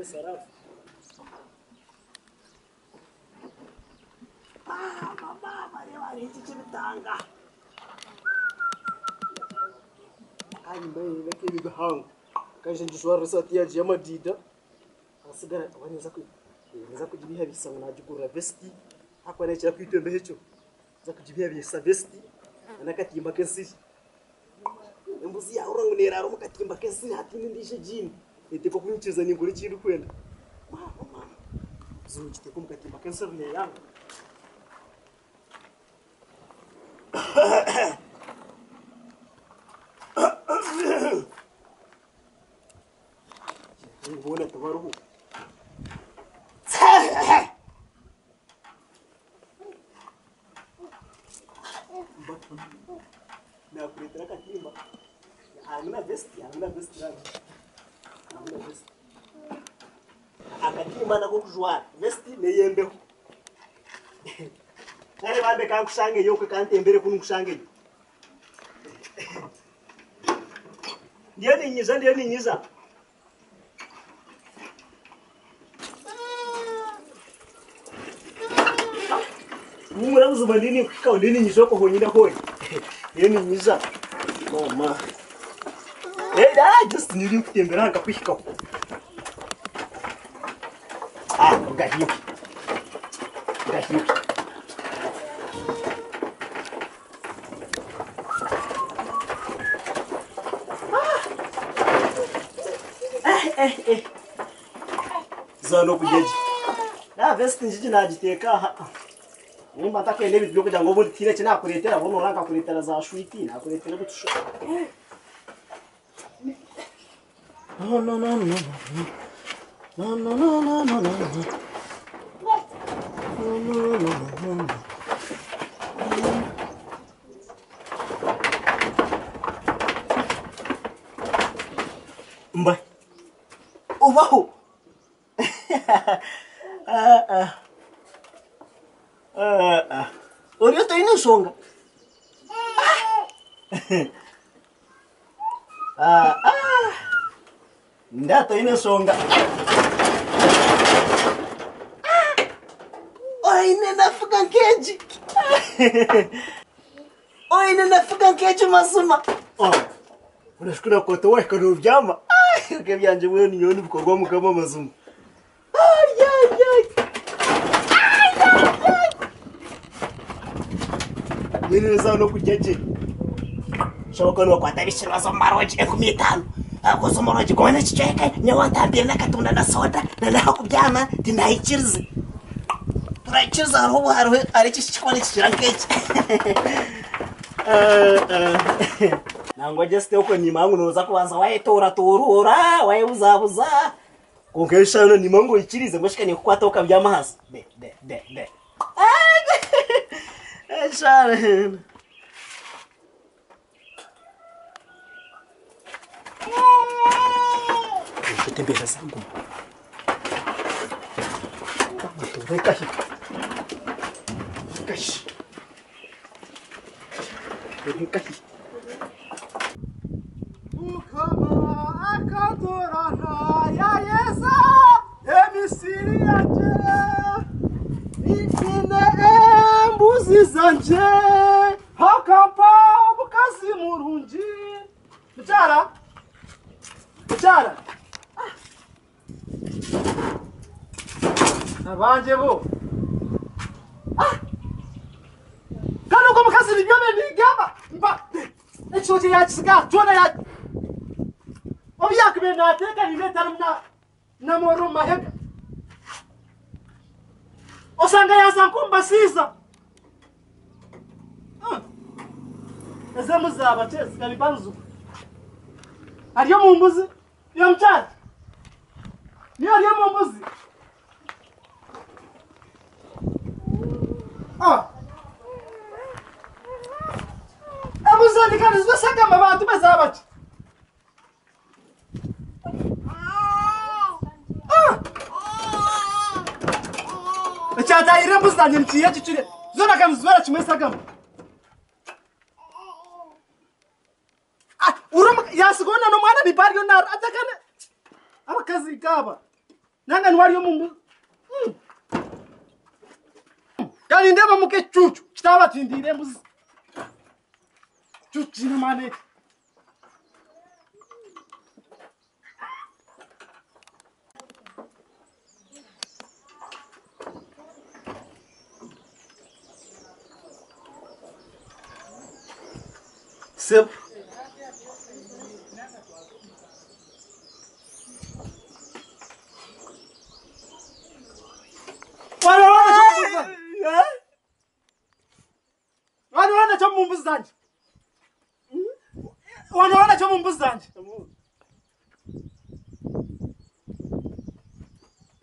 Kule sarafu. Mama, wale hichi chibitanga. Ai mbaye bake bihango. Kaje njishwara sati yaje yamadida. Asigara abaneza ku. Neza kujibiha bisa unajigura vesti. Hako anacha kwitembe hecho. Za kujibiha bisa vesti. Anakatimba kensi. Embuzi ya urangu neraro mukatimba kensi hatini ndishe jini. Eteko kunyicheza ninguri chiri kwenda. Mama. Zuchite kumkatimba kensi ne yangu. Ngone tabaruhu. Na kuletera katimba. Hamna vesti rangi. Hamna vesti. Akatimba na kujwa vesti neyembeho. Nare babe kankushange yoko kantembere kunkushange. Ndiye ninyiza. Mumura uzubandini kaudini nyishoko honyida hoyi. Yeni nyiza. Mama. Just niri kutembera ngapishika. Gahiyo. Zano kujeji. Na vesti njiji najiteka. Nimba takwende ibyo kugira ngo buri tire kina kuretera bono ranka kuretera za shwiti na kuretera butusho. No. Mba. Ubaho. Oriyo to ino songa. Ndato ino songa. Oine nafuka nkeji. Oine nafuka nkeji masuma. Unashukura kwa towa kano vyama. Kebyanje wewe nioni bikorwa mukama mazuma. Nini zano kujeje. Shoka no kwatabishira zo maroji 15. Akozo maroji kone chicheke nyawatambira nakatunda na soda na nakubyama tinayichirize. Turayikiriza haro ari chishikwane chirankechi. Nango just uko nimangu noza kubanza wayetora torura wayeuzabuza. Kongesha no nimango ichirize ngoshikane kukwata ukabyama hasi. De. Share. Kutembea zangu. Kashi. Ukama akatorana ya Yesa emisiri yanje. Mbuzi zanje hakampa bukazi murunji Mchara Abanje bo Kano ko bukazi libyo bigamba mba echoje yachiga jona ya Obiyak be na teka ni letarumna na moro maheka Osanga yazankumba siza. Ezemuza abatezi kalibanzu. Ariyo mumbuzi ya mchana. Niyo ariyo mumbuzi. Ebuza ndikanizo saka mabantu bezabachi. Chata irembuzi na nyimchiye chichire. Zona kamzwera chimesa kama. Urum yasigona no mwana bibaryo nar atakane. Abakazi kaba. nanga nwari yo mumbu kali ndeba muke chuchu kitaba tindire mbuzi chuchu na mane sep Wanaona cha mumbuzi zanje. Wanaona cha mumbuzi zanje.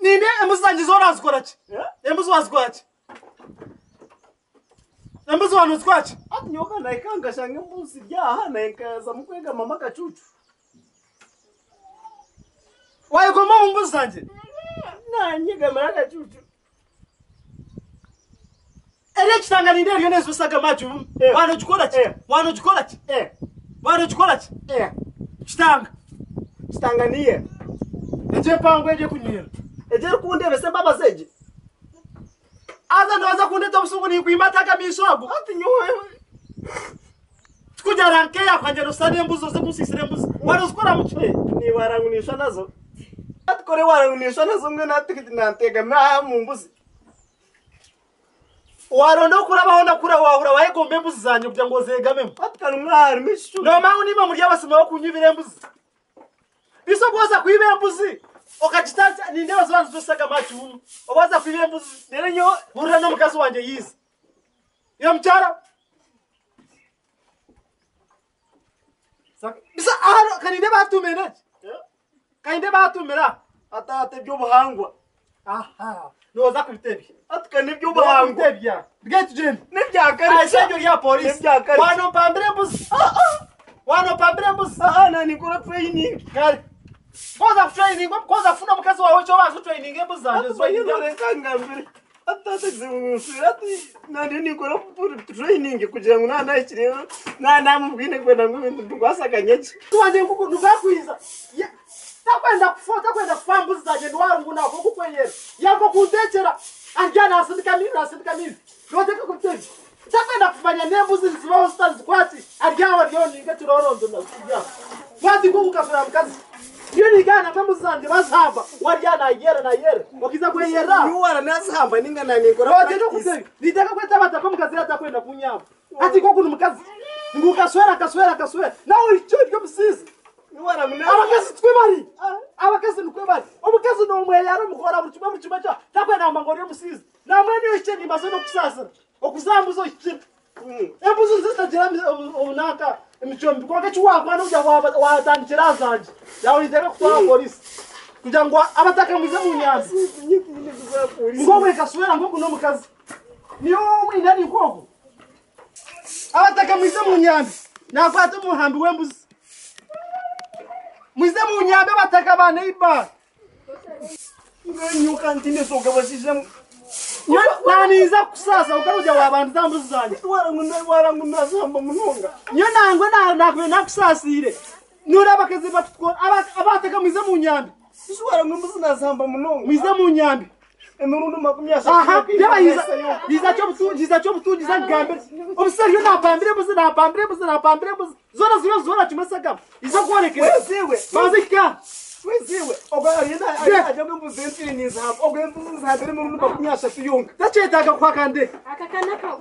Ninde embuzi zanje zona zikora ki? Embuzi wazikora ki? Embuzi wano zikora ki? Ati nyoka naikanga shange mbuzi ryaha naikaza mukwega mama kacucu. Wayigoma mumbuzi zanje. Nanyiga mara kacucu. Ele kitanga ninde ryo nezo saga machu. Wano chikora ki? Wano chikora ki? Wano chikora ki? Kitanga. Kitanga niye. Eje pango eje kunyira. Eje kundebe se baba zeje. Aza ndoza kundeta busungu ni kuimata kamiswago. Ati nyowe. Kuja ranke ya kwanje rusane mbuzo ze kusisire mbuzi. Wano zikora muchwe. Ni warangunisha nazo. Ati kore warangunisha nazo mwe natikiti nantega ma mumbuzi. Warondo kurabaho nakura wahura wayegombe mbuzi zanye kugira ngo zegamemo. Atikana umwari mishu. No mawu nima muri abasima bakunyibire mbuzi. Biso boza kuibe mbuzi. Okachitacha ninde bazabanza zosaga machu. Obaza kuibe mbuzi. Nere nyo Murira no mukazi wanje yize. Yo mchara. Bisa aharo kaninde batumene. Kaninde batumera. atate by'ubuhangwa. Aha. Noza kubitebi. Atikana by'ubuhangwa. Kubitebya. Get jim. Nibyakare. Aisha ya police. Nibyakare. Wano pambire mbuzi. Wano pambire mbuzi. Nani kora training. Kare. Koza training, koza funa mukazi wawe cyo bazo training mbuzi zanje. Bayinore kangambire. Atate zimusira ati nani ni kora training kugira ngo nana ikirero nana mubwine kwenda ngo ndwasakanyeki. Tuwanje nguku nugakwiza. Takwenda kufota kwenda kufambuzi zanje ndwangu nako kukweyera. Yako kuntekera. Anjana asindika mimi. Noteka kubitebi. Takwenda kufanya nembuzi zibaho stars kwati. Aryawa ryo ninge turorondo na kujya. Kwati nguku kasura mkazi. Iyo nigana mbuzi zanje bazamba. Waryana yere. Wakiza kweyera. Yuwara nasamba ninga nani kora Noteka kubitebi. Nitaka kweta bata mukazi atakwenda kunyama. Ati koko numukazi. Ngukaswera. Nawe icho ryo musizi. yuwara muna. Abakazi twebari. Abakazi nukwebari. Omukazi no mweyaro mukora mu cyuma cyo. Takwenda mangoro yo musizi. Namwe niyo icheni masono kusasa. Okuzambuzo icheni. Embuzo zitagira unaka imichombi kwake chiwakwa n'ujya watandikira zanje. Yawe iteka kutwara polisi. Kugira ngo abataka muze mu nyanza. Ngomwe kaswera ngo kuno mukazi. Niyo inani koko. Abataka muze mu nyanza. Nakwata umuhambi wembuzi. Muze mu nyambe bataka bane iba. Nyuka ntinde soga basije. Naniza kusasa ukaruja wabantu zambuzi zanje. Yuwara ngunda samba munonga. Nyo nangwe nakwe kusasire. Nura abakazi batukora abataka muze mu nyambe. Yuwara ngumbuzi nasamba munonga. Muze mu nyambe. Enurundo makumyasha. Aha, yaba yiza cyo butungiza ngambere. Obusari yo napambire buzi. Zora kimasaka. Izo kworekera. Weziwe. Bazika. Weziwe. Ogayenda ajya ngumbuzi ntini zabo. Ogayembuzi zambere mu makumyasha tuyunga. Tacetaga kwa kande. Akakana ka.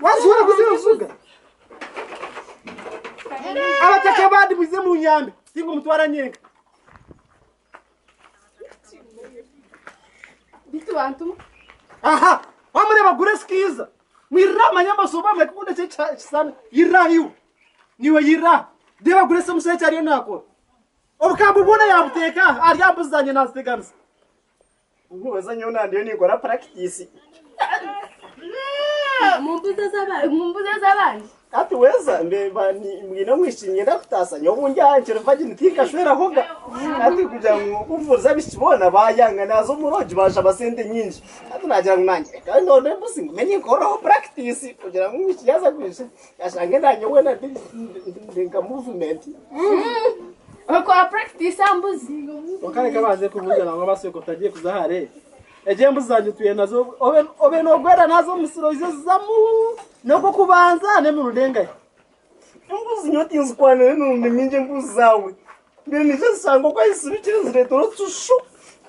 Wazura kuzirusuga. Abataka bandi muze mu nyambe. Tingo mutwara nyenga. Bitu bantu. Aha, wamureba gure skiza. Mwirama nyamba soba mekunda cyane. Yirahiwe. Niwe yira. Deba gure se musece ariyo nako. Obukambu buna yabuteka ari yambuzanye nasteganza. Ngubaza nyo nandiyo nikora practice. Mumbuza zabandi. Ati weza mbeba ni mwino mwishimye ndakutasa nyo bunjanje rufagi nitika shwera hoga. Ati kuja kuvuza bishibona bayanga nazo muroji basha basente nyinji. Ati nagira ngunanye. Kandi none mbusi menye kora practice kugira ngo mwishiyaza kwishe. Yashange ndanyo wena ndinga movement. Bakora practice ambuzi. wakare kabaze kubuza ngo basoko tagiye kuzahare eje mbuzanje tuye nazo obe no gwera nazo musiro izo zamu no kubanza ne mu rudenga imbuzi nyoti nzikwane n'undi minje mbuzi zawe bene je sango kwa isubikire ziretoro tushu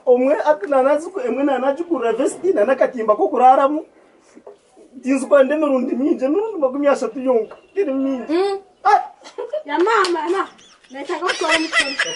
omwe atinanazi ko emwe nanajukura vesti nanakatimba ko kuraramu tinzikwane mu rundi minje n'undi magumyasha tuyonka kiri minje Ya mama na. Nataka kuona mtoto.